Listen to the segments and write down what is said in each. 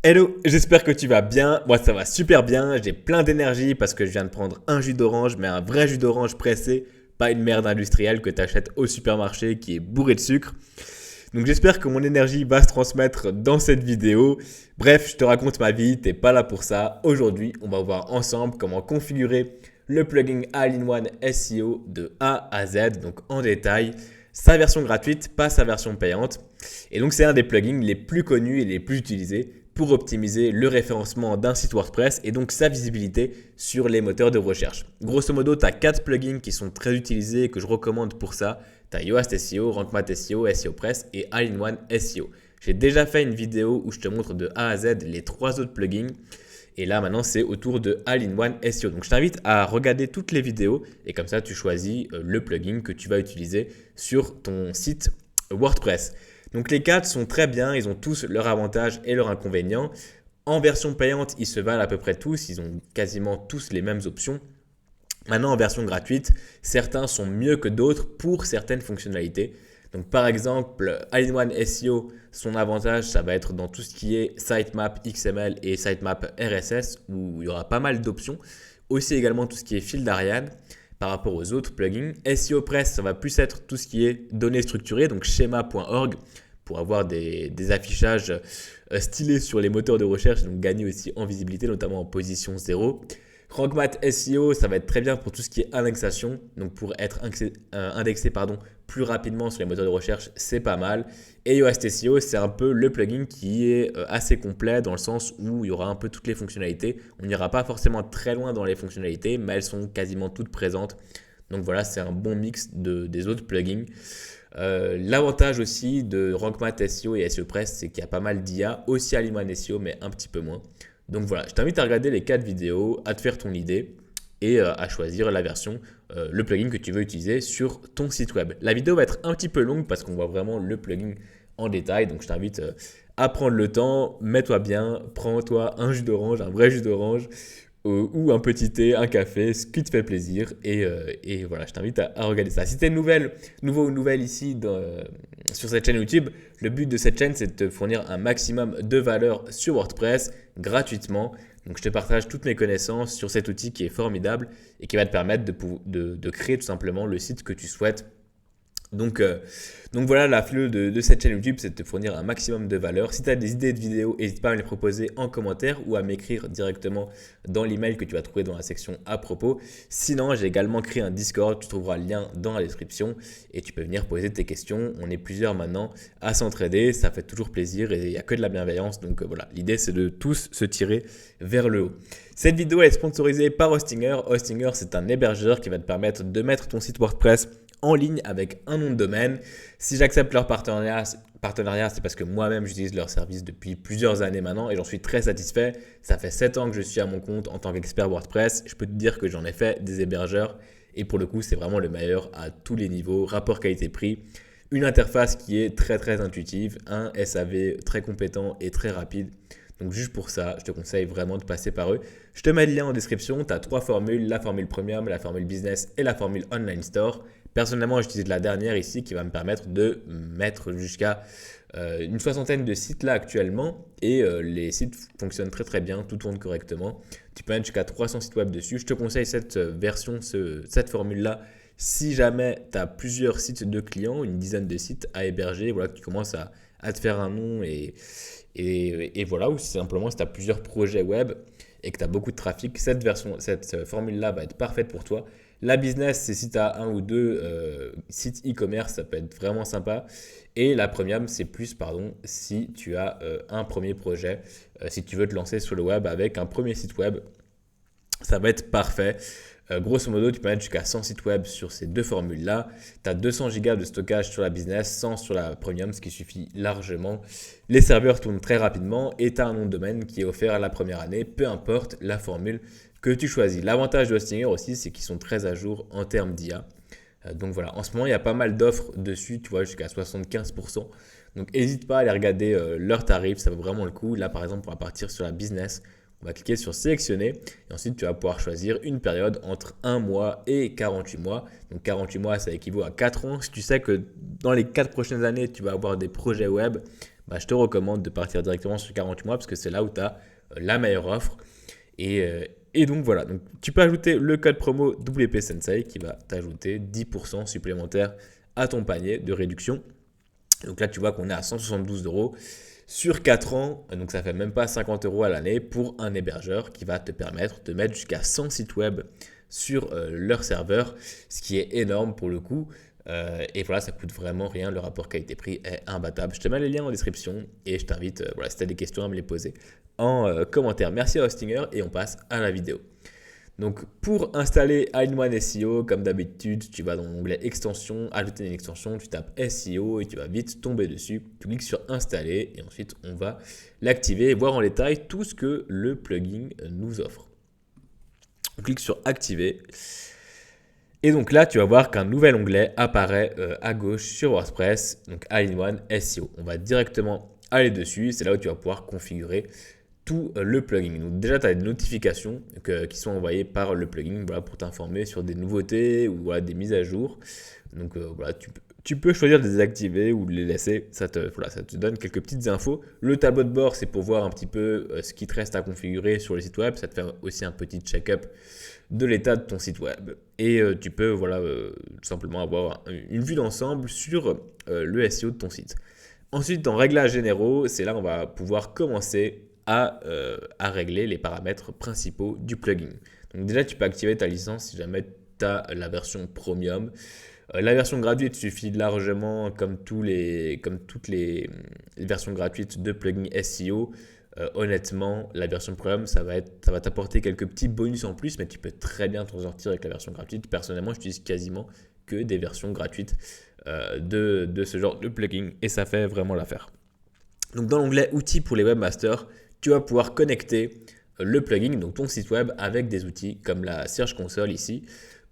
Hello, j'espère que tu vas bien. Moi, ça va super bien. J'ai plein d'énergie parce que je viens de prendre un jus d'orange, mais un vrai jus d'orange pressé, pas une merde industrielle que tu achètes au supermarché qui est bourrée de sucre. Donc, j'espère que mon énergie va se transmettre dans cette vidéo. Bref, je te raconte ma vie, t'es pas là pour ça. Aujourd'hui, on va voir ensemble comment configurer le plugin All-in-One SEO de A à Z, donc en détail. Sa version gratuite, pas sa version payante. Et donc, c'est un des plugins les plus connus et les plus utilisés pour optimiser le référencement d'un site WordPress et donc sa visibilité sur les moteurs de recherche. Grosso modo, tu as 4 plugins qui sont très utilisés et que je recommande pour ça. Tu as Yoast SEO, RankMath SEO, SEO Press et All-in-One SEO. J'ai déjà fait une vidéo où je te montre de A à Z les 3 autres plugins. Et là, maintenant, c'est autour de All-in-One SEO. Donc, je t'invite à regarder toutes les vidéos et comme ça, tu choisis le plugin que tu vas utiliser sur ton site WordPress. Donc, les 4 sont très bien. Ils ont tous leurs avantages et leurs inconvénients. En version payante, ils se valent à peu près tous. Ils ont quasiment tous les mêmes options. Maintenant, en version gratuite, certains sont mieux que d'autres pour certaines fonctionnalités. Donc, par exemple, All-in-One SEO, son avantage, ça va être dans tout ce qui est sitemap XML et sitemap RSS, où il y aura pas mal d'options. Aussi également tout ce qui est fil d'Ariane par rapport aux autres plugins. SEO Press, ça va plus être tout ce qui est données structurées, donc schema.org, pour avoir des affichages stylés sur les moteurs de recherche, donc gagner aussi en visibilité, notamment en position 0. RankMath SEO, ça va être très bien pour tout ce qui est indexation. Donc pour être indexé plus rapidement sur les moteurs de recherche, c'est pas mal. Et Yoast SEO, c'est un peu le plugin qui est assez complet dans le sens où il y aura un peu toutes les fonctionnalités. On n'ira pas forcément très loin dans les fonctionnalités, mais elles sont quasiment toutes présentes. Donc voilà, c'est un bon mix des autres plugins. L'avantage aussi de RankMath SEO et SEO Press, c'est qu'il y a pas mal d'IA, aussi à All-in-One SEO, mais un petit peu moins. Donc voilà, je t'invite à regarder les 4 vidéos, à te faire ton idée et à choisir la version, le plugin que tu veux utiliser sur ton site web. La vidéo va être un petit peu longue parce qu'on voit vraiment le plugin en détail. Donc je t'invite à prendre le temps, mets-toi bien, prends-toi un jus d'orange, un vrai jus d'orange ou un petit thé, un café, ce qui te fait plaisir. Et voilà, je t'invite à regarder ça. Si tu es nouveau ou nouvelle ici sur cette chaîne YouTube, le but de cette chaîne, c'est de te fournir un maximum de valeur sur WordPress gratuitement. Donc, je te partage toutes mes connaissances sur cet outil qui est formidable et qui va te permettre de créer tout simplement le site que tu souhaites. Donc voilà, la fleur de cette chaîne YouTube, c'est de te fournir un maximum de valeur. Si tu as des idées de vidéos, n'hésite pas à me les proposer en commentaire ou à m'écrire directement dans l'email que tu vas trouver dans la section à propos. Sinon, j'ai également créé un Discord, tu trouveras le lien dans la description et tu peux venir poser tes questions. On est plusieurs maintenant à s'entraider, ça fait toujours plaisir et il n'y a que de la bienveillance. Donc voilà, l'idée c'est de tous se tirer vers le haut. Cette vidéo est sponsorisée par Hostinger. Hostinger, c'est un hébergeur qui va te permettre de mettre ton site WordPress en ligne avec un nom de domaine. Si j'accepte leur partenariat, c'est parce que moi-même j'utilise leur service depuis plusieurs années maintenant et j'en suis très satisfait. Ça fait 7 ans que je suis à mon compte en tant qu'expert WordPress. Je peux te dire que j'en ai fait des hébergeurs et pour le coup c'est vraiment le meilleur à tous les niveaux, rapport qualité-prix. Une interface qui est très très intuitive, un SAV très compétent et très rapide. Donc juste pour ça, je te conseille vraiment de passer par eux. Je te mets le lien en description, tu as 3 formules, la formule premium, la formule business et la formule online store. Personnellement, j'utilise la dernière ici qui va me permettre de mettre jusqu'à une soixantaine de sites là actuellement et les sites fonctionnent très très bien, tout tourne correctement. Tu peux mettre jusqu'à 300 sites web dessus. Je te conseille cette version, cette formule là si jamais tu as plusieurs sites de clients, une dizaine de sites à héberger, voilà, que tu commences à te faire un nom et voilà, ou simplement si tu as plusieurs projets web et que tu as beaucoup de trafic, cette formule-là va être parfaite pour toi. La business, c'est si tu as un ou deux sites e-commerce, ça peut être vraiment sympa. Et la premium, c'est plus, si tu as un premier projet, si tu veux te lancer sur le web avec un premier site web, ça va être parfait. Grosso modo, tu peux mettre jusqu'à 100 sites web sur ces deux formules-là. Tu as 200 Go de stockage sur la business, 100 sur la premium, ce qui suffit largement. Les serveurs tournent très rapidement et tu as un nom de domaine qui est offert à la première année, peu importe la formule que tu choisis. L'avantage de Hostinger aussi, c'est qu'ils sont très à jour en termes d'IA. Donc voilà, en ce moment, il y a pas mal d'offres dessus, tu vois, jusqu'à 75%. Donc n'hésite pas à aller regarder leurs tarifs, ça vaut vraiment le coup. Là, par exemple, on va partir sur la business. On va cliquer sur sélectionner et ensuite tu vas pouvoir choisir une période entre 1 mois et 48 mois. Donc 48 mois, ça équivaut à 4 ans. Si tu sais que dans les 4 prochaines années, tu vas avoir des projets web, je te recommande de partir directement sur 48 mois parce que c'est là où tu as la meilleure offre. Et donc voilà, donc, tu peux ajouter le code promo WP Sensei qui va t'ajouter 10% supplémentaire à ton panier de réduction. Donc là, tu vois qu'on est à 172 euros sur 4 ans, donc ça fait même pas 50 euros à l'année pour un hébergeur qui va te permettre de mettre jusqu'à 100 sites web sur leur serveur, ce qui est énorme pour le coup. Et voilà, ça coûte vraiment rien, le rapport qualité-prix est imbattable. Je te mets les liens en description et je t'invite, voilà, si tu as des questions, à me les poser en commentaire. Merci à Hostinger et on passe à la vidéo. Donc pour installer All-in-One SEO, comme d'habitude, tu vas dans l'onglet extension, ajouter une extension, tu tapes SEO et tu vas vite tomber dessus. Tu cliques sur installer et ensuite on va l'activer et voir en détail tout ce que le plugin nous offre. On clique sur activer. Et donc là, tu vas voir qu'un nouvel onglet apparaît à gauche sur WordPress, donc All-in-One SEO. On va directement aller dessus, c'est là où tu vas pouvoir configurer tout le plugin. Donc déjà, tu as des notifications qui sont envoyées par le plugin, voilà, pour t'informer sur des nouveautés ou voilà, des mises à jour. Donc voilà, tu peux choisir de les désactiver ou de les laisser, ça te donne quelques petites infos. Le tableau de bord, c'est pour voir un petit peu ce qui te reste à configurer sur le site web. Ça te fait aussi un petit check-up de l'état de ton site web. Et tu peux tout simplement avoir une vue d'ensemble sur le SEO de ton site. Ensuite, dans réglages généraux, c'est là où on va pouvoir commencer à régler les paramètres principaux du plugin. Donc déjà, tu peux activer ta licence si jamais tu as la version premium. La version gratuite suffit largement comme toutes les versions gratuites de plugins SEO. Honnêtement, la version premium, ça va t'apporter quelques petits bonus en plus, mais tu peux très bien t'en sortir avec la version gratuite. Personnellement, j'utilise quasiment que des versions gratuites de ce genre de plugin et ça fait vraiment l'affaire. Donc dans l'onglet outils pour les webmasters, tu vas pouvoir connecter le plugin, donc ton site web, avec des outils comme la Search Console ici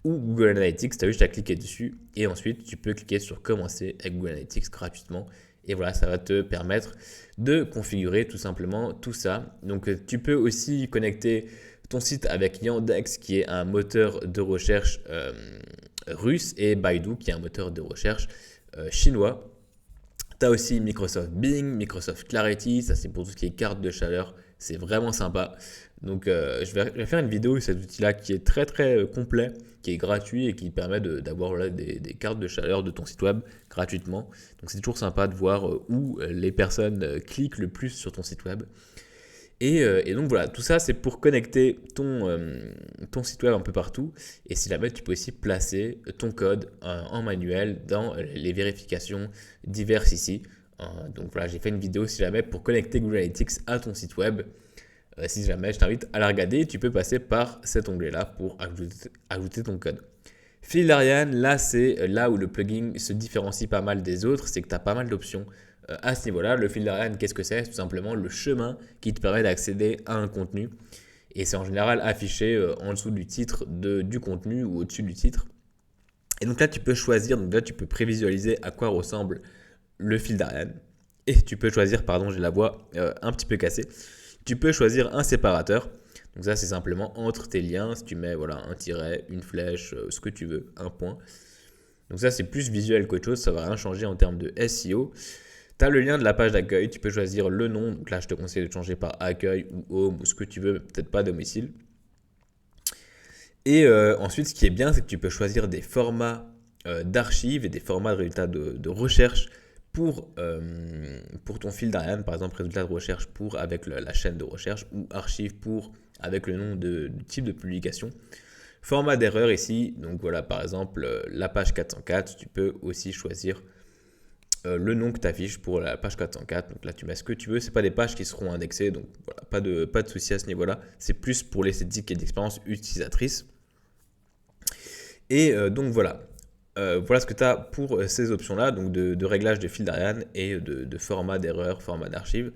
ou Google Analytics. Tu as juste à cliquer dessus et ensuite tu peux cliquer sur commencer avec Google Analytics gratuitement. Et voilà, ça va te permettre de configurer tout simplement tout ça. Donc tu peux aussi connecter ton site avec Yandex qui est un moteur de recherche russe et Baidu qui est un moteur de recherche chinois. Tu as aussi Microsoft Bing, Microsoft Clarity, ça c'est pour tout ce qui est carte de chaleur, c'est vraiment sympa. Donc je vais faire une vidéo sur cet outil-là qui est très très complet, qui est gratuit et qui permet d'avoir des cartes de chaleur de ton site web gratuitement. Donc c'est toujours sympa de voir où les personnes cliquent le plus sur ton site web. Et donc voilà, tout ça c'est pour connecter ton site web un peu partout. Et si jamais tu peux aussi placer ton code en manuel dans les vérifications diverses ici. Donc voilà, j'ai fait une vidéo si jamais pour connecter Google Analytics à ton site web. Si jamais, je t'invite à la regarder. Tu peux passer par cet onglet-là pour ajouter ton code. Fil d'Ariane, là c'est là où le plugin se différencie pas mal des autres. C'est que tu as pas mal d'options à ce niveau-là. Le fil d'Ariane, qu'est-ce que c'est? C'est tout simplement le chemin qui te permet d'accéder à un contenu. Et c'est en général affiché en dessous du titre du contenu ou au-dessus du titre. Et donc là, tu peux choisir, donc là, tu peux prévisualiser à quoi ressemble le fil d'Ariane. Et tu peux choisir, pardon, j'ai la voix un petit peu cassée. Tu peux choisir un séparateur. Donc ça, c'est simplement entre tes liens. Si tu mets voilà, un tiret, une flèche, ce que tu veux, un point. Donc ça, c'est plus visuel qu'autre chose. Ça ne va rien changer en termes de SEO. Tu as le lien de la page d'accueil. Tu peux choisir le nom. Donc là, je te conseille de changer par accueil ou home ou ce que tu veux, mais peut-être pas domicile. Et ensuite, ce qui est bien, c'est que tu peux choisir des formats d'archives et des formats de résultats de recherche pour ton fil d'Ariane, par exemple résultats de recherche avec la chaîne de recherche ou archives avec le nom du type de publication. Format d'erreur ici, donc voilà par exemple la page 404, tu peux aussi choisir le nom que tu affiches pour la page 404. Donc là tu mets ce que tu veux, c'est pas des pages qui seront indexées, donc voilà, pas de souci à ce niveau-là, c'est plus pour l'esthétique et l'expérience utilisatrice. Et donc voilà. Voilà ce que tu as pour ces options-là, donc de réglage de fil d'Ariane et de format d'erreur, format d'archive.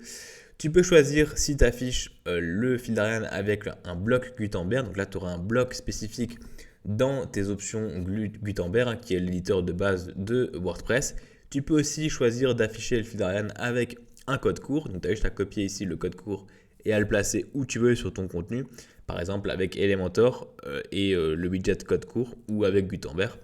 Tu peux choisir si tu affiches le fil d'Ariane avec un bloc Gutenberg. Donc là, tu auras un bloc spécifique dans tes options Gutenberg, qui est l'éditeur de base de WordPress. Tu peux aussi choisir d'afficher le fil d'Ariane avec un code court. Donc tu as juste à copier ici le code court et à le placer où tu veux sur ton contenu. Par exemple avec Elementor et le widget code court ou avec Gutenberg.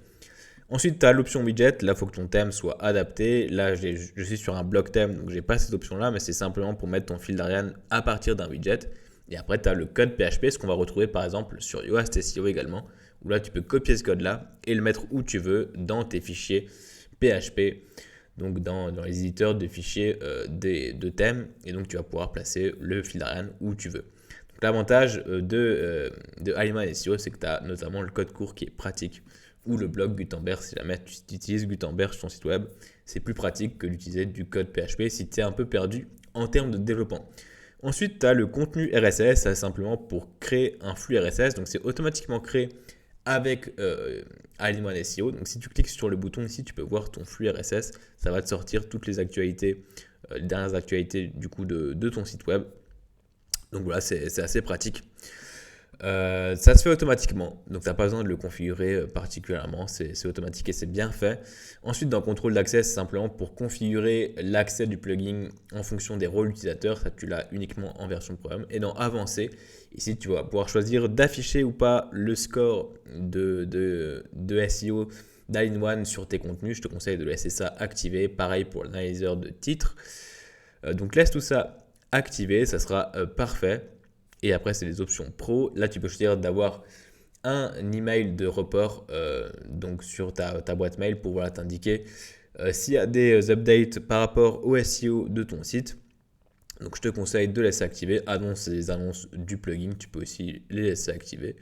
Ensuite, tu as l'option widget. Là, il faut que ton thème soit adapté. Là, je suis sur un bloc thème, donc je n'ai pas cette option-là, mais c'est simplement pour mettre ton fil d'Ariane à partir d'un widget. Et après, tu as le code PHP, ce qu'on va retrouver par exemple sur Yoast SEO également, où là, tu peux copier ce code-là et le mettre où tu veux dans tes fichiers PHP, donc dans les éditeurs de fichiers de thèmes. Et donc, tu vas pouvoir placer le fil d'Ariane où tu veux. L'avantage de Alignment SEO, c'est que tu as notamment le code court qui est pratique, ou le blog Gutenberg. Si jamais tu utilises Gutenberg sur ton site web, c'est plus pratique que d'utiliser du code PHP si tu es un peu perdu en termes de développement. Ensuite, tu as le contenu RSS, c'est simplement pour créer un flux RSS. Donc, c'est automatiquement créé avec Alignment SEO. Donc, si tu cliques sur le bouton ici, tu peux voir ton flux RSS. Ça va te sortir toutes les actualités, les dernières actualités du coup de ton site web. Donc voilà, c'est assez pratique. Ça se fait automatiquement, donc tu n'as pas besoin de le configurer particulièrement, c'est automatique et c'est bien fait. Ensuite, dans contrôle d'accès, c'est simplement pour configurer l'accès du plugin en fonction des rôles utilisateurs, ça tu l'as uniquement en version premium. Et dans avancé, ici tu vas pouvoir choisir d'afficher ou pas le score de SEO d'All-in-One sur tes contenus. Je te conseille de laisser ça activé, pareil pour l'analyseur de titres. Donc laisse tout ça activé, ça sera parfait. Et après, c'est les options pro. Là, tu peux choisir d'avoir un email de report donc sur ta boîte mail pour voilà, t'indiquer s'il y a des updates par rapport au SEO de ton site. Donc, je te conseille de laisser activer. Annonce les annonces du plugin, tu peux aussi les laisser activer.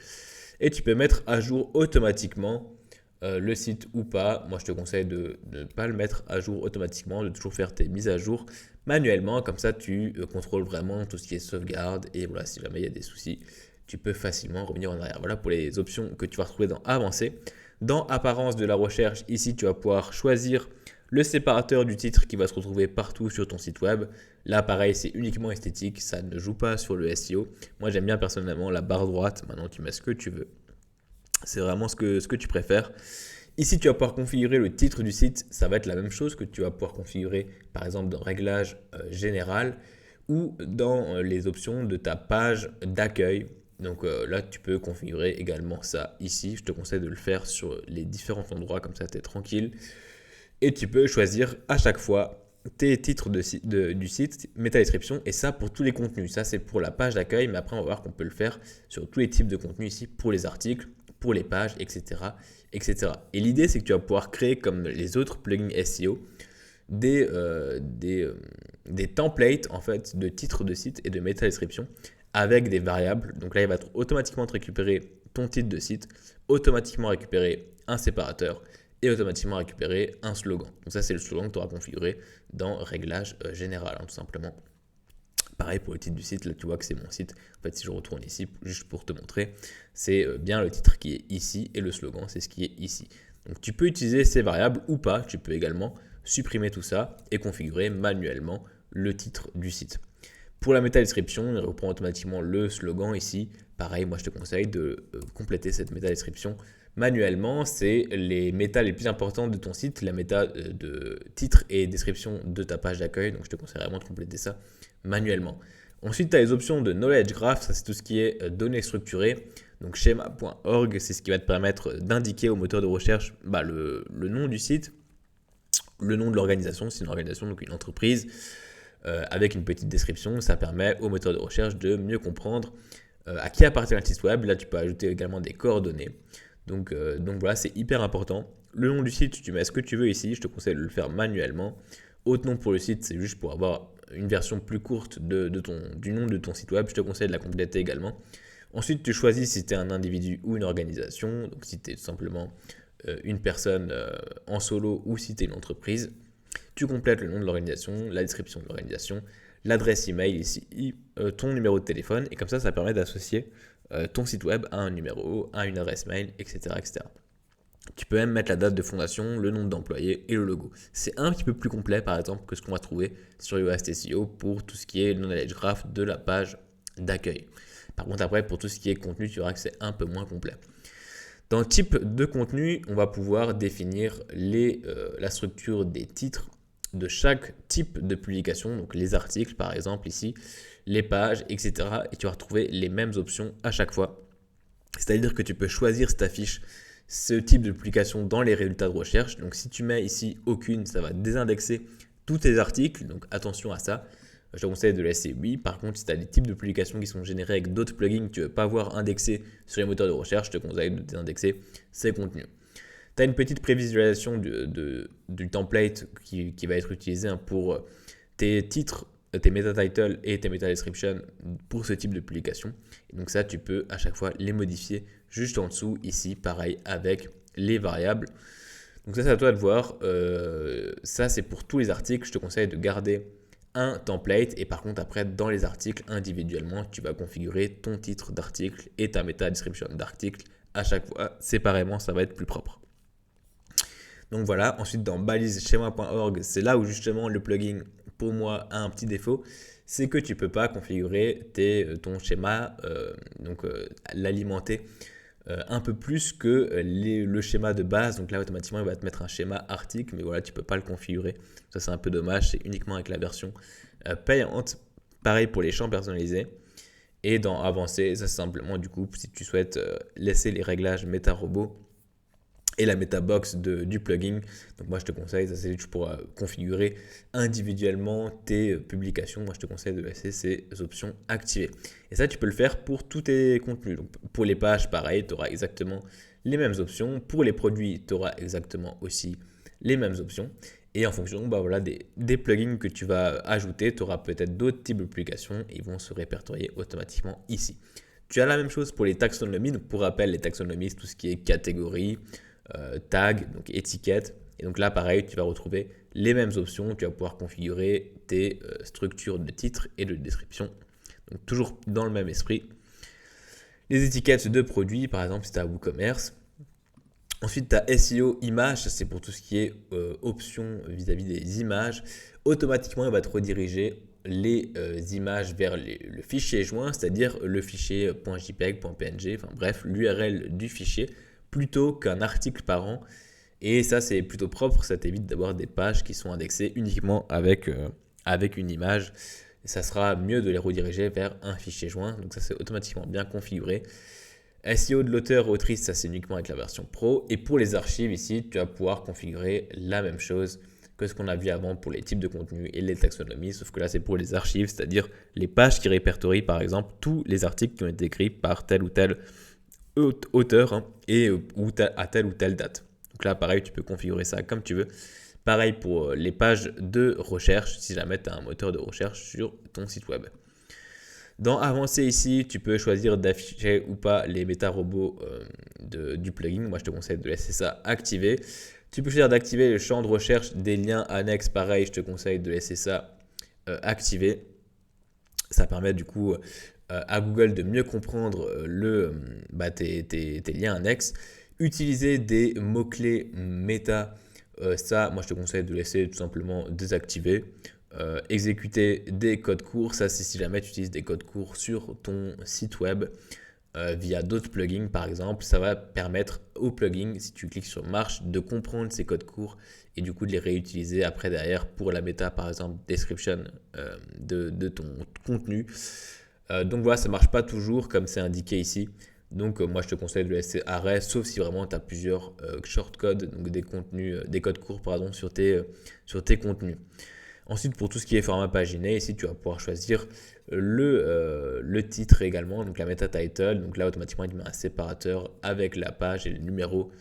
Et tu peux mettre à jour automatiquement le site ou pas. Moi, je te conseille de ne pas le mettre à jour automatiquement, de toujours faire tes mises à jour manuellement. Comme ça, tu contrôles vraiment tout ce qui est sauvegarde. Et voilà, si jamais il y a des soucis, tu peux facilement revenir en arrière. Voilà pour les options que tu vas retrouver dans Avancé. Dans Apparence de la recherche, ici, tu vas pouvoir choisir le séparateur du titre qui va se retrouver partout sur ton site web. Là, pareil, c'est uniquement esthétique. Ça ne joue pas sur le SEO. Moi, j'aime bien personnellement la barre droite. Maintenant, tu mets ce que tu veux. C'est vraiment ce que tu préfères. Ici, tu vas pouvoir configurer le titre du site. Ça va être la même chose que tu vas pouvoir configurer, par exemple, dans Réglage général ou dans les options de ta page d'accueil. Donc là, tu peux configurer également ça ici. Je te conseille de le faire sur les différents endroits, comme ça, tu es tranquille. Et tu peux choisir à chaque fois tes titres du site, métadescription, et ça pour tous les contenus. Ça, c'est pour la page d'accueil, mais après, on va voir qu'on peut le faire sur tous les types de contenus ici, pour les articles, pour les pages, etc. etc. Et l'idée, c'est que tu vas pouvoir créer, comme les autres plugins SEO, des templates en fait, de titres de site et de métadescription avec des variables. Donc là, il va automatiquement te récupérer ton titre de site, automatiquement récupérer un séparateur et automatiquement récupérer un slogan. Donc ça, c'est le slogan que tu auras configuré dans Réglage général, tout simplement. Pareil pour le titre du site, là tu vois que c'est mon site. En fait, si je retourne ici, juste pour te montrer, c'est bien le titre qui est ici et le slogan, c'est ce qui est ici. Donc tu peux utiliser ces variables ou pas. Tu peux également supprimer tout ça et configurer manuellement le titre du site. Pour la métadescription, il reprend automatiquement le slogan ici. Pareil, moi je te conseille de compléter cette métadescription manuellement. C'est les méta les plus importantes de ton site, la méta de titre et description de ta page d'accueil. Donc je te conseille vraiment de compléter ça manuellement. Ensuite, tu as les options de Knowledge Graph, ça c'est tout ce qui est données structurées. Donc schema.org, c'est ce qui va te permettre d'indiquer au moteur de recherche le nom du site, le nom de l'organisation, c'est une organisation, donc une entreprise, avec une petite description. Ça permet au moteur de recherche de mieux comprendre à qui appartient le site web. Là, tu peux ajouter également des coordonnées. Donc voilà, c'est hyper important. Le nom du site, tu mets ce que tu veux ici. Je te conseille de le faire manuellement. Autre nom pour le site, c'est juste pour avoir une version plus courte du nom de ton site web. Je te conseille de la compléter également. Ensuite, tu choisis si tu es un individu ou une organisation. Donc si tu es tout simplement une personne en solo ou si tu es une entreprise. Tu complètes le nom de l'organisation, la description de l'organisation, l'adresse email ici, ton numéro de téléphone. Et comme ça permet d'associer ton site web à un numéro, à une adresse mail, etc., etc. Tu peux même mettre la date de fondation, le nombre d'employés et le logo. C'est un petit peu plus complet, par exemple, que ce qu'on va trouver sur Yoast SEO pour tout ce qui est le knowledge graph de la page d'accueil. Par contre, après, pour tout ce qui est contenu, tu verras que c'est un peu moins complet. Dans le type de contenu, on va pouvoir définir la structure des titres de chaque type de publication, donc les articles par exemple ici, les pages, etc. Et tu vas retrouver les mêmes options à chaque fois. C'est-à-dire que tu peux choisir si ta fiche ce type de publication dans les résultats de recherche. Donc si tu mets ici aucune, ça va désindexer tous tes articles, donc attention à ça. Je te conseille de laisser oui. Par contre, si tu as des types de publications qui sont générés avec d'autres plugins que tu ne veux pas voir indexés sur les moteurs de recherche, je te conseille de désindexer ces contenus. Tu as une petite prévisualisation du template qui va être utilisé pour tes titres, tes meta titles et tes meta descriptions pour ce type de publication. Et donc ça, tu peux à chaque fois les modifier juste en dessous, ici, pareil, avec les variables. Donc ça, c'est à toi de voir. Ça, c'est pour tous les articles. Je te conseille de garder un template. Et par contre, après, dans les articles, individuellement, tu vas configurer ton titre d'article et ta meta description d'article à chaque fois. Séparément, ça va être plus propre. Donc voilà. Ensuite, dans balise-schéma.org, c'est là où justement le plugin, pour moi, a un petit défaut. C'est que tu ne peux pas configurer ton schéma, l'alimenter un peu plus que le schéma de base. Donc là, automatiquement, il va te mettre un schéma article, mais voilà, tu ne peux pas le configurer. Ça, c'est un peu dommage. C'est uniquement avec la version payante. Pareil pour les champs personnalisés. Et dans Avancer, ça c'est simplement du coup, si tu souhaites laisser les réglages MetaRobot et la MetaBox du plugin. Donc moi, je te conseille, ça c'est tu pourras configurer individuellement tes publications. Moi, je te conseille de laisser ces options activées. Et ça, tu peux le faire pour tous tes contenus. Donc pour les pages, pareil, tu auras exactement les mêmes options. Pour les produits, tu auras exactement aussi les mêmes options. Et en fonction des plugins que tu vas ajouter, tu auras peut-être d'autres types de publications et ils vont se répertorier automatiquement ici. Tu as la même chose pour les taxonomies. Donc pour rappel, les taxonomies, c'est tout ce qui est catégorie, tag, donc étiquette. Et donc là, pareil, tu vas retrouver les mêmes options. Tu vas pouvoir configurer tes structures de titres et de description. Donc toujours dans le même esprit. Les étiquettes de produits, par exemple, si tu as WooCommerce. Ensuite, tu as SEO images, c'est pour tout ce qui est options vis-à-vis des images. Automatiquement, il va te rediriger les images vers le fichier joint, c'est-à-dire le fichier .jpeg, .png, enfin bref, l'URL du fichier, plutôt qu'un article par an. Et ça, c'est plutôt propre, ça t'évite d'avoir des pages qui sont indexées uniquement avec une image. Et ça sera mieux de les rediriger vers un fichier joint, donc ça c'est automatiquement bien configuré. SEO de l'auteur, autrice, ça c'est uniquement avec la version pro. Et pour les archives ici, tu vas pouvoir configurer la même chose que ce qu'on a vu avant pour les types de contenus et les taxonomies, sauf que là c'est pour les archives, c'est-à-dire les pages qui répertorient par exemple tous les articles qui ont été écrits par tel ou tel auteur et à telle ou telle date. Donc là pareil, tu peux configurer ça comme tu veux. Pareil pour les pages de recherche, si jamais tu as un moteur de recherche sur ton site web. Dans Avancer ici, tu peux choisir d'afficher ou pas les méta-robots du plugin. Moi, je te conseille de laisser ça activé. Tu peux choisir d'activer le champ de recherche des liens annexes. Pareil, je te conseille de laisser ça activé. Ça permet du coup à Google de mieux comprendre tes liens annexes. Utiliser des mots-clés méta. Ça, moi, je te conseille de laisser tout simplement désactiver. Exécuter des codes courts, ça c'est si jamais tu utilises des codes courts sur ton site web via d'autres plugins par exemple, ça va permettre au plugin, si tu cliques sur marche, de comprendre ces codes courts et du coup de les réutiliser après derrière pour la méta par exemple description de ton contenu. Donc voilà, ça marche pas toujours comme c'est indiqué ici. Donc moi je te conseille de laisser arrêt, sauf si vraiment tu as plusieurs shortcodes, donc des codes courts sur tes contenus. Ensuite, pour tout ce qui est format paginé, ici, tu vas pouvoir choisir le titre également, donc la meta title. Donc là, automatiquement, il te met un séparateur avec la page et le numéro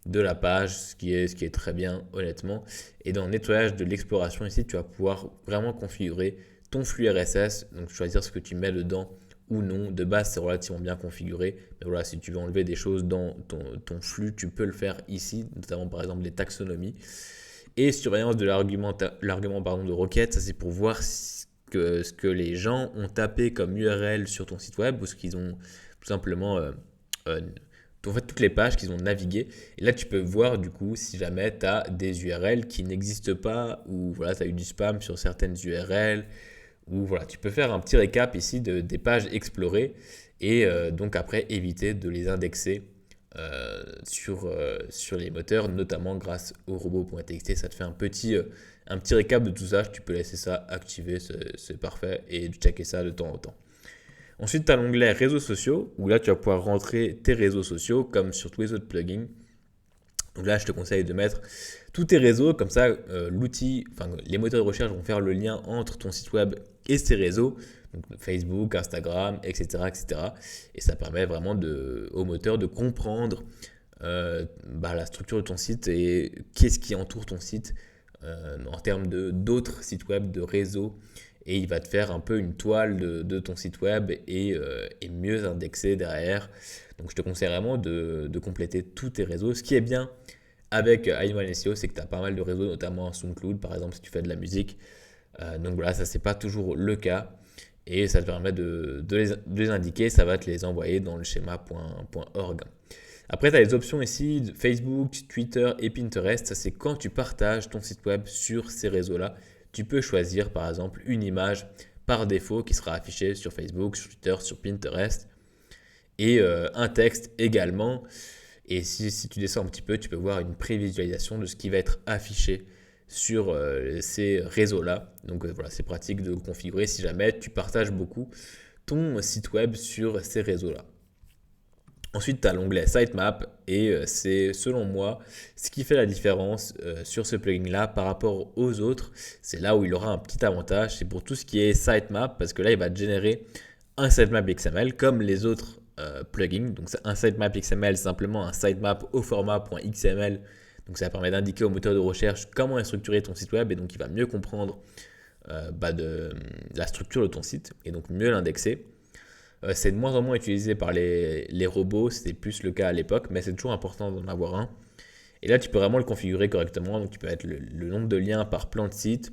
de la page, ce qui est très bien, honnêtement. Et dans le nettoyage de l'exploration, ici, tu vas pouvoir vraiment configurer ton flux RSS, donc choisir ce que tu mets dedans ou non. De base, c'est relativement bien configuré. Mais voilà, si tu veux enlever des choses dans ton flux, tu peux le faire ici, notamment par exemple les taxonomies. Et surveillance de l'argument de requête, ça c'est pour voir ce que les gens ont tapé comme URL sur ton site web ou ce qu'ils ont tout simplement toutes les pages qu'ils ont naviguées. Et là tu peux voir du coup si jamais tu as des URL qui n'existent pas ou voilà, tu as eu du spam sur certaines URL ou voilà, tu peux faire un petit récap ici des pages explorées et donc après éviter de les indexer sur les moteurs, notamment grâce au robot.txt. Ça te fait un petit récap de tout ça. Tu peux laisser ça activé, c'est parfait, et checker ça de temps en temps. Ensuite, tu as l'onglet réseaux sociaux, où là, tu vas pouvoir rentrer tes réseaux sociaux, comme sur tous les autres plugins. Donc là, je te conseille de mettre tous tes réseaux, comme ça, les moteurs de recherche vont faire le lien entre ton site web et ces réseaux, donc Facebook, Instagram, etc., etc. Et cetera. Et ça permet vraiment au moteur de comprendre la structure de ton site et qu'est-ce qui entoure ton site en termes d'autres sites web, de réseaux. Et il va te faire un peu une toile de ton site web et mieux indexer derrière. Donc je te conseille vraiment de compléter tous tes réseaux. Ce qui est bien avec All-in-One SEO, c'est que tu as pas mal de réseaux, notamment SoundCloud, par exemple, si tu fais de la musique. Donc voilà, ça, c'est pas toujours le cas. Et ça te permet de les indiquer, ça va te les envoyer dans le schéma.org. Après, tu as les options ici, de Facebook, Twitter et Pinterest. Ça, c'est quand tu partages ton site web sur ces réseaux-là. Tu peux choisir, par exemple, une image par défaut qui sera affichée sur Facebook, sur Twitter, sur Pinterest. Et un texte également. Et si tu descends un petit peu, tu peux voir une prévisualisation de ce qui va être affiché sur ces réseaux-là. Donc voilà, c'est pratique de le configurer si jamais tu partages beaucoup ton site web sur ces réseaux-là. Ensuite, tu as l'onglet Sitemap et c'est selon moi ce qui fait la différence sur ce plugin-là par rapport aux autres. C'est là où il aura un petit avantage, c'est pour tout ce qui est Sitemap parce que là, il va te générer un sitemap XML comme les autres plugins. Donc, un sitemap XML, c'est simplement un sitemap au format .xml. Donc, ça permet d'indiquer au moteur de recherche comment est structuré ton site web et donc il va mieux comprendre de la structure de ton site et donc mieux l'indexer. C'est de moins en moins utilisé par les robots, c'était plus le cas à l'époque, mais c'est toujours important d'en avoir un. Et là, tu peux vraiment le configurer correctement. Donc, tu peux mettre le nombre de liens par plan de site,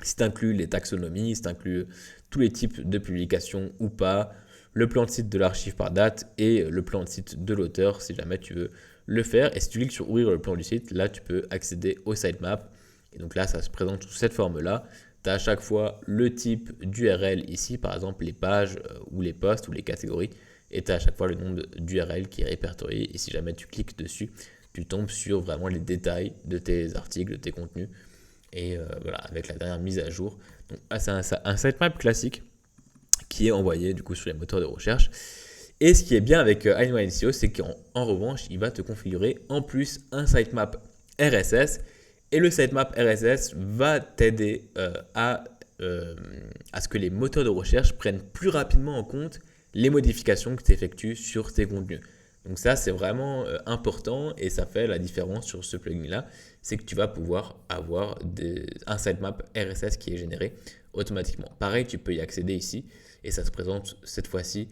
si tu inclus les taxonomies, si tu inclus tous les types de publications ou pas, le plan de site de l'archive par date et le plan de site de l'auteur si jamais tu veux le faire. Et si tu cliques sur ouvrir le plan du site, là, tu peux accéder au sitemap. Et donc là, ça se présente sous cette forme-là. Tu as à chaque fois le type d'URL ici, par exemple les pages ou les posts ou les catégories. Et tu as à chaque fois le nom d'URL qui est répertorié. Et si jamais tu cliques dessus, tu tombes sur vraiment les détails de tes articles, de tes contenus. Et voilà, avec la dernière mise à jour. Donc, c'est un sitemap classique qui est envoyé du coup sur les moteurs de recherche. Et ce qui est bien avec All-in-One SEO, c'est qu'en revanche, il va te configurer en plus un sitemap RSS. Et le sitemap RSS va t'aider à ce que les moteurs de recherche prennent plus rapidement en compte les modifications que tu effectues sur tes contenus. Donc ça, c'est vraiment important et ça fait la différence sur ce plugin-là. C'est que tu vas pouvoir avoir un sitemap RSS qui est généré automatiquement. Pareil, tu peux y accéder ici et ça se présente cette fois-ci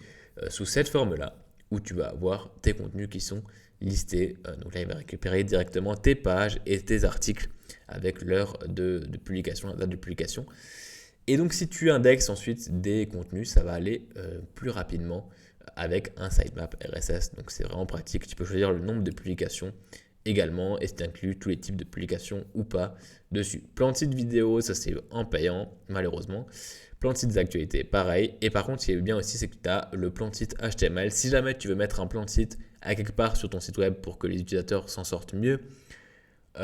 sous cette forme-là où tu vas avoir tes contenus qui sont listés. Donc là, il va récupérer directement tes pages et tes articles avec l'heure de publication, la date de publication. Et donc, si tu indexes ensuite des contenus, ça va aller plus rapidement avec un sitemap RSS. Donc, c'est vraiment pratique. Tu peux choisir le nombre de publications également et ça inclut tous les types de publications ou pas dessus. Plan de site vidéo, ça c'est en payant malheureusement. Plan de site d'actualité, pareil. Et par contre, ce qui est bien aussi, c'est que tu as le plan de site HTML. Si jamais tu veux mettre un plan de site à quelque part sur ton site web pour que les utilisateurs s'en sortent mieux,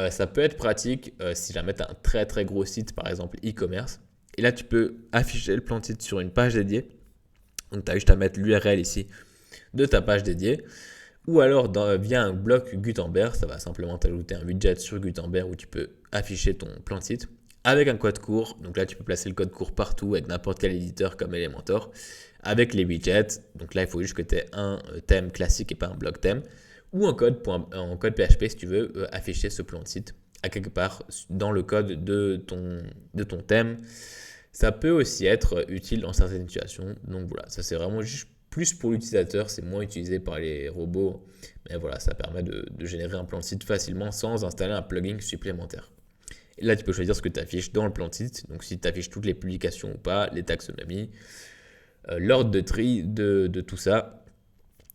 ça peut être pratique si jamais tu as un très très gros site, par exemple e-commerce. Et là, tu peux afficher le plan de site sur une page dédiée. Donc, tu as juste à mettre l'URL ici de ta page dédiée. Ou alors, via un bloc Gutenberg, ça va simplement t'ajouter un widget sur Gutenberg où tu peux afficher ton plan de site avec un code court. Donc là, tu peux placer le code court partout avec n'importe quel éditeur comme Elementor. Avec les widgets, donc là, il faut juste que tu aies un thème classique et pas un bloc thème. Ou en code PHP si tu veux afficher ce plan de site à quelque part dans le code de ton thème. Ça peut aussi être utile dans certaines situations. Donc voilà, ça c'est vraiment juste plus pour l'utilisateur, c'est moins utilisé par les robots. Mais voilà, ça permet de générer un plan de site facilement sans installer un plugin supplémentaire. Et là, tu peux choisir ce que tu affiches dans le plan de site. Donc si tu affiches toutes les publications ou pas, les taxonomies, l'ordre de tri de tout ça,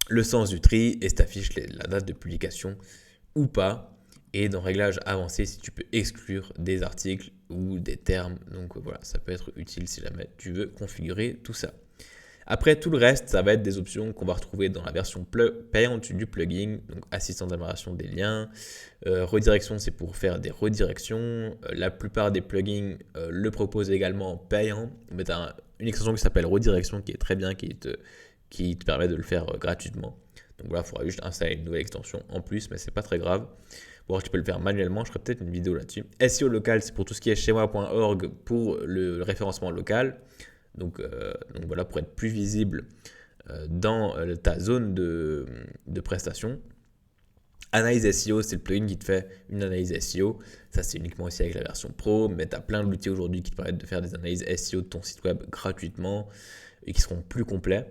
le sens du tri et si tu affiches la date de publication ou pas. Et dans réglage avancé, si tu peux exclure des articles ou des termes. Donc voilà, ça peut être utile si jamais tu veux configurer tout ça. Après, tout le reste, ça va être des options qu'on va retrouver dans la version payante du plugin. Donc, assistant d'amélioration des liens. Redirection, c'est pour faire des redirections. La plupart des plugins le proposent également en payant. Mais tu as une extension qui s'appelle redirection qui est très bien, qui te permet de le faire gratuitement. Donc voilà, il faudra juste installer une nouvelle extension en plus, mais c'est pas très grave. Bon, alors, tu peux le faire manuellement, je ferai peut-être une vidéo là-dessus. SEO local, c'est pour tout ce qui est chez moi.org pour le référencement local. Donc voilà, pour être plus visible dans ta zone de prestation. Analyse SEO, c'est le plugin qui te fait une analyse SEO. Ça, c'est uniquement aussi avec la version pro, mais tu as plein d'outils aujourd'hui qui te permettent de faire des analyses SEO de ton site web gratuitement et qui seront plus complets.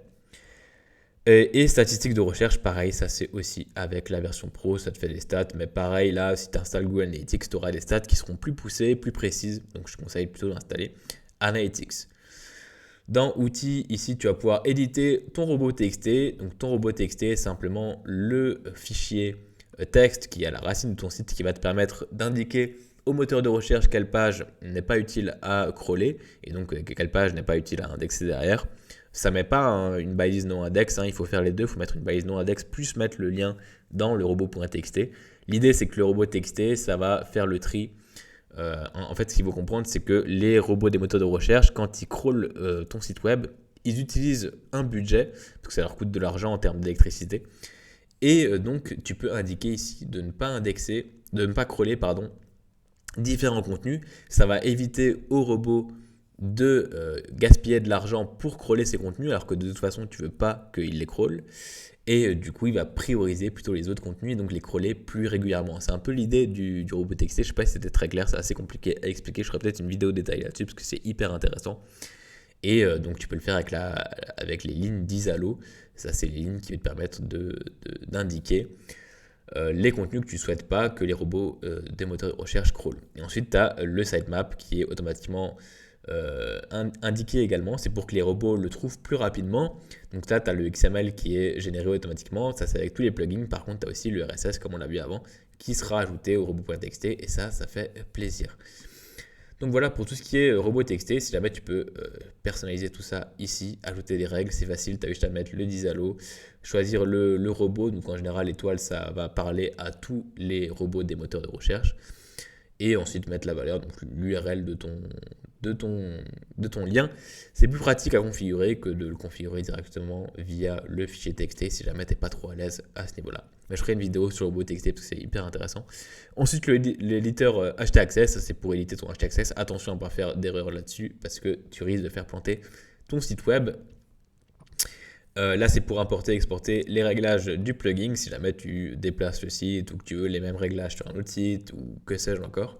Et statistiques de recherche, pareil, ça c'est aussi avec la version pro, ça te fait des stats, mais pareil, là, si tu installes Google Analytics, tu auras des stats qui seront plus poussées, plus précises, donc je conseille plutôt d'installer Analytics. Dans Outils, ici, tu vas pouvoir éditer ton robot TXT. Donc ton robot TXT, c'est simplement le fichier texte qui est à la racine de ton site qui va te permettre d'indiquer au moteur de recherche quelle page n'est pas utile à crawler et donc quelle page n'est pas utile à indexer derrière. Ça ne met pas une balise non index, il faut faire les deux, il faut mettre une balise non index plus mettre le lien dans le robot.txt. L'idée c'est que le robot TXT, ça va faire le tri. En fait, ce qu'il faut comprendre, c'est que les robots des moteurs de recherche, quand ils crawlent ton site web, ils utilisent un budget, parce que ça leur coûte de l'argent en termes d'électricité. Et donc, tu peux indiquer ici de ne pas indexer, de ne pas crawler, différents contenus. Ça va éviter au robot de gaspiller de l'argent pour crawler ces contenus, alors que de toute façon, tu ne veux pas qu'il les crawl. Et du coup, il va prioriser plutôt les autres contenus et donc les crawler plus régulièrement. C'est un peu l'idée du robot TXT. Je ne sais pas si c'était très clair, c'est assez compliqué à expliquer. Je ferai peut-être une vidéo détaillée là-dessus parce que c'est hyper intéressant. Et donc, tu peux le faire avec les lignes d'Isalo. Ça, c'est les lignes qui vont te permettre d'indiquer les contenus que tu ne souhaites pas que les robots des moteurs de recherche crawlent. Et ensuite, tu as le sitemap qui est automatiquement indiqué également. C'est pour que les robots le trouvent plus rapidement. Donc là, tu as le XML qui est généré automatiquement. Ça, c'est avec tous les plugins. Par contre, tu as aussi le RSS, comme on l'a vu avant, qui sera ajouté au robot.txt. Et ça fait plaisir. Donc voilà pour tout ce qui est robot TXT. Si jamais tu peux personnaliser tout ça ici, ajouter des règles, c'est facile. Tu as juste à mettre le Disalo, choisir le robot. Donc en général, l'étoile, ça va parler à tous les robots des moteurs de recherche. Et ensuite mettre la valeur, donc l'URL de ton lien. C'est plus pratique à configurer que de le configurer directement via le fichier TXT si jamais tu n'es pas trop à l'aise à ce niveau-là. Mais je ferai une vidéo sur le robot TXT parce que c'est hyper intéressant. Ensuite, l'éditeur htaccess, c'est pour éditer ton htaccess. Attention à ne pas faire d'erreur là-dessus parce que tu risques de faire planter ton site web. Là, c'est pour importer et exporter les réglages du plugin si jamais tu déplaces le site ou que tu veux les mêmes réglages sur un autre site ou que sais-je encore.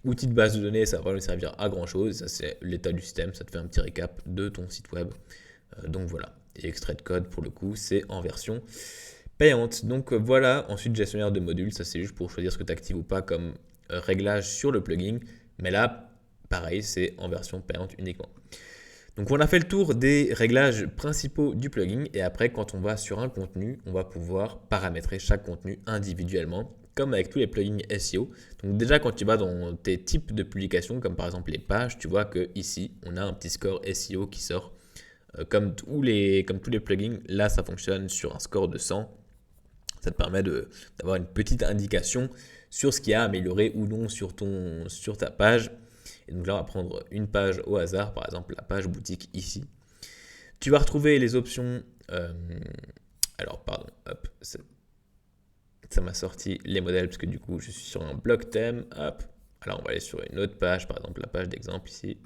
Outil de base de données, ça va pas nous servir à grand chose. Ça, c'est l'état du système. Ça te fait un petit récap de ton site web. Donc voilà. Et extrait de code, pour le coup, c'est en version payante. Donc voilà. Ensuite, gestionnaire de modules. Ça, c'est juste pour choisir ce que tu actives ou pas comme réglage sur le plugin. Mais là, pareil, c'est en version payante uniquement. Donc on a fait le tour des réglages principaux du plugin et après quand on va sur un contenu, on va pouvoir paramétrer chaque contenu individuellement comme avec tous les plugins SEO. Donc déjà quand tu vas dans tes types de publications comme par exemple les pages, tu vois que ici on a un petit score SEO qui sort. Comme tous les plugins, là ça fonctionne sur un score de 100. Ça te permet d'avoir une petite indication sur ce qui a amélioré ou non sur ta page. Et donc là, on va prendre une page au hasard, par exemple la page boutique ici. Tu vas retrouver les options. Alors, pardon, hop, ça m'a sorti les modèles parce que du coup, je suis sur un bloc thème. Hop, alors on va aller sur une autre page, par exemple la page d'exemple ici.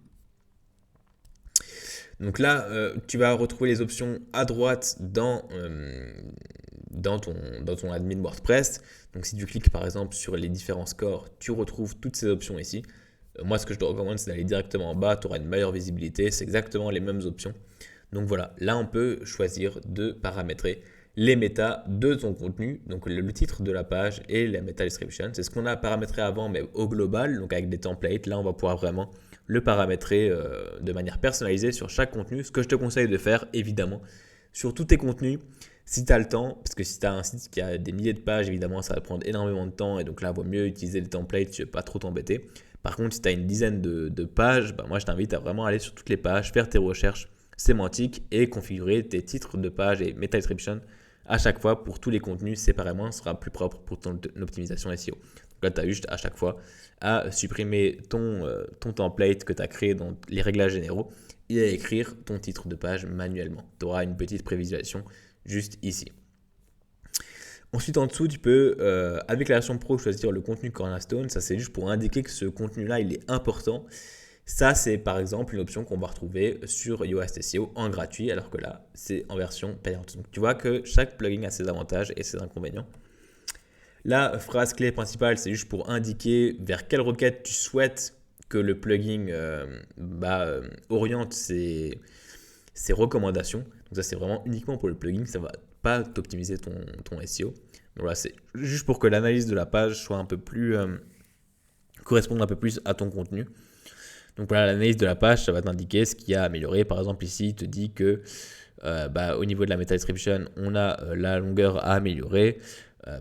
Donc là, tu vas retrouver les options à droite dans ton admin WordPress. Donc si tu cliques par exemple sur les différents scores, tu retrouves toutes ces options ici. Moi, ce que je te recommande, c'est d'aller directement en bas. Tu auras une meilleure visibilité. C'est exactement les mêmes options. Donc voilà, là, on peut choisir de paramétrer les métas de ton contenu. Donc le titre de la page et la meta description. C'est ce qu'on a paramétré avant, mais au global, donc avec des templates. Là, on va pouvoir vraiment le paramétrer de manière personnalisée sur chaque contenu. Ce que je te conseille de faire, évidemment, sur tous tes contenus, si tu as le temps, parce que si tu as un site qui a des milliers de pages, évidemment, ça va prendre énormément de temps. Et donc là, il vaut mieux utiliser les templates si tu ne veux pas trop t'embêter. Par contre, si tu as une dizaine de pages, moi je t'invite à vraiment aller sur toutes les pages, faire tes recherches sémantiques et configurer tes titres de page et meta description à chaque fois pour tous les contenus séparément. Ce sera plus propre pour ton optimisation SEO. Donc là, tu as juste à chaque fois à supprimer ton template que tu as créé dans les réglages généraux et à écrire ton titre de page manuellement. Tu auras une petite prévisualisation juste ici. Ensuite, en dessous, tu peux, avec la version pro, choisir le contenu Cornerstone. Ça, c'est juste pour indiquer que ce contenu-là, il est important. Ça, c'est par exemple une option qu'on va retrouver sur Yoast SEO en gratuit, alors que là, c'est en version payante. Donc, tu vois que chaque plugin a ses avantages et ses inconvénients. La phrase clé principale, c'est juste pour indiquer vers quelle requête tu souhaites que le plugin oriente ses recommandations. Donc ça, c'est vraiment uniquement pour le plugin. Ça ne va pas t'optimiser ton SEO. Donc voilà, c'est juste pour que l'analyse de la page soit un peu plus corresponde un peu plus à ton contenu. Donc voilà, l'analyse de la page, ça va t'indiquer ce qu'il y a à améliorer. Par exemple, ici, il te dit que au niveau de la meta description, on a la longueur à améliorer.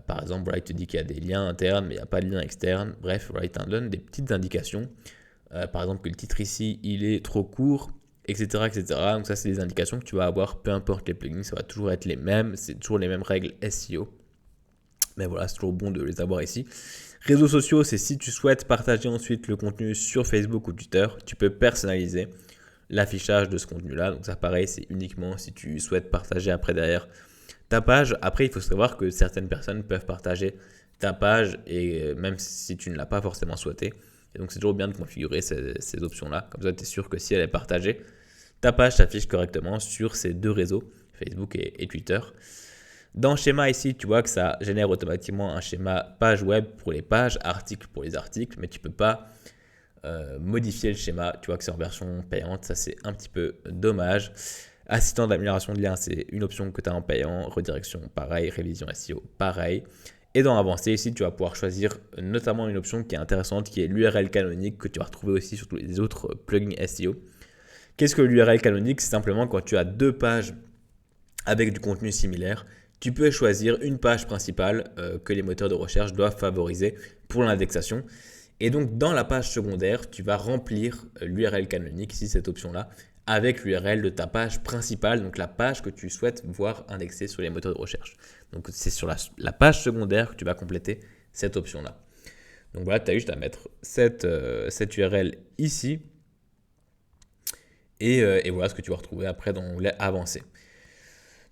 Par exemple, voilà, il te dit qu'il y a des liens internes, mais il n'y a pas de lien externe. Bref, voilà, il t'en donne des petites indications. Par exemple, que le titre ici, il est trop court, etc., etc. Donc ça, c'est des indications que tu vas avoir, peu importe les plugins, ça va toujours être les mêmes. C'est toujours les mêmes règles SEO. Mais voilà, c'est toujours bon de les avoir ici. Réseaux sociaux, c'est si tu souhaites partager ensuite le contenu sur Facebook ou Twitter, tu peux personnaliser l'affichage de ce contenu-là. Donc ça, pareil, c'est uniquement si tu souhaites partager après derrière ta page. Après, il faut savoir que certaines personnes peuvent partager ta page et même si tu ne l'as pas forcément souhaité. Et donc, c'est toujours bien de configurer ces options-là. Comme ça, tu es sûr que si elle est partagée, ta page s'affiche correctement sur ces deux réseaux, Facebook et Twitter. Dans schéma ici, tu vois que ça génère automatiquement un schéma page web pour les pages, article pour les articles, mais tu ne peux pas modifier le schéma. Tu vois que c'est en version payante, ça c'est un petit peu dommage. Assistant d'amélioration de lien, c'est une option que tu as en payant. Redirection, pareil. Révision SEO, pareil. Et dans avancé, ici, tu vas pouvoir choisir notamment une option qui est intéressante, qui est l'URL canonique, que tu vas retrouver aussi sur tous les autres plugins SEO. Qu'est-ce que l'URL canonique? C'est simplement quand tu as deux pages avec du contenu similaire, tu peux choisir une page principale que les moteurs de recherche doivent favoriser pour l'indexation. Et donc, dans la page secondaire, tu vas remplir l'URL canonique, ici cette option-là, avec l'URL de ta page principale, donc la page que tu souhaites voir indexée sur les moteurs de recherche. Donc, c'est sur la page secondaire que tu vas compléter cette option-là. Donc voilà, tu as juste à mettre cette URL ici. Et voilà ce que tu vas retrouver après dans l'onglet Avancé.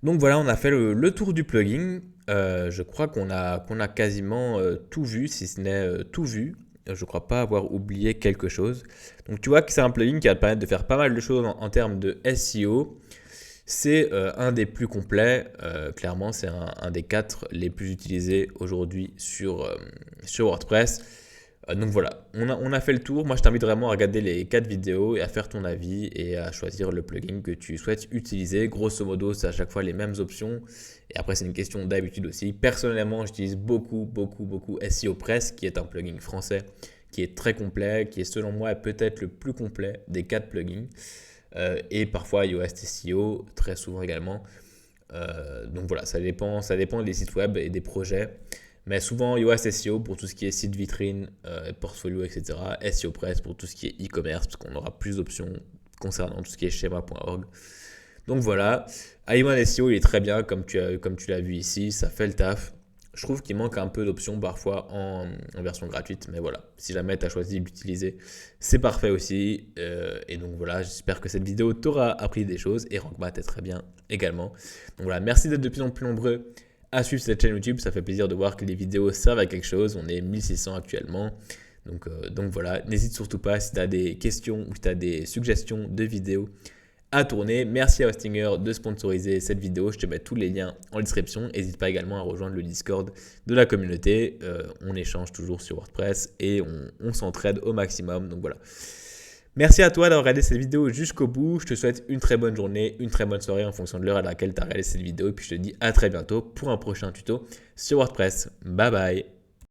Donc voilà, on a fait le tour du plugin. Je crois qu'on a quasiment tout vu, si ce n'est tout vu. Je ne crois pas avoir oublié quelque chose. Donc tu vois que c'est un plugin qui va te permettre de faire pas mal de choses en termes de SEO. C'est un des plus complets. Clairement, c'est un des 4 les plus utilisés aujourd'hui sur WordPress. Donc voilà, on a fait le tour. Moi, je t'invite vraiment à regarder les 4 vidéos et à faire ton avis et à choisir le plugin que tu souhaites utiliser. Grosso modo, c'est à chaque fois les mêmes options. Et après, c'est une question d'habitude aussi. Personnellement, j'utilise beaucoup SEOpress, qui est un plugin français qui est très complet, qui est selon moi peut-être le plus complet des 4 plugins. Et parfois Yoast SEO, très souvent également. Donc voilà, ça dépend des sites web et des projets. Mais souvent, Yoast SEO pour tout ce qui est site vitrine, portfolio, etc. SEOpress pour tout ce qui est e-commerce, parce qu'on aura plus d'options concernant tout ce qui est schéma.org. Donc voilà, Ayman SEO, il est très bien, comme tu l'as vu ici, ça fait le taf. Je trouve qu'il manque un peu d'options parfois en version gratuite, mais voilà, si jamais tu as choisi de l'utiliser, c'est parfait aussi. Et donc voilà, j'espère que cette vidéo t'aura appris des choses et Rankmath est très bien également. Donc voilà, merci d'être de plus en plus nombreux à suivre cette chaîne YouTube, ça fait plaisir de voir que les vidéos servent à quelque chose. On est 1600 actuellement. Donc voilà, n'hésite surtout pas si tu as des questions ou si tu as des suggestions de vidéos à tourner. Merci à Hostinger de sponsoriser cette vidéo. Je te mets tous les liens en description. N'hésite pas également à rejoindre le Discord de la communauté. On échange toujours sur WordPress et on s'entraide au maximum. Donc voilà. Merci à toi d'avoir regardé cette vidéo jusqu'au bout. Je te souhaite une très bonne journée, une très bonne soirée en fonction de l'heure à laquelle tu as regardé cette vidéo. Et puis je te dis à très bientôt pour un prochain tuto sur WordPress. Bye bye.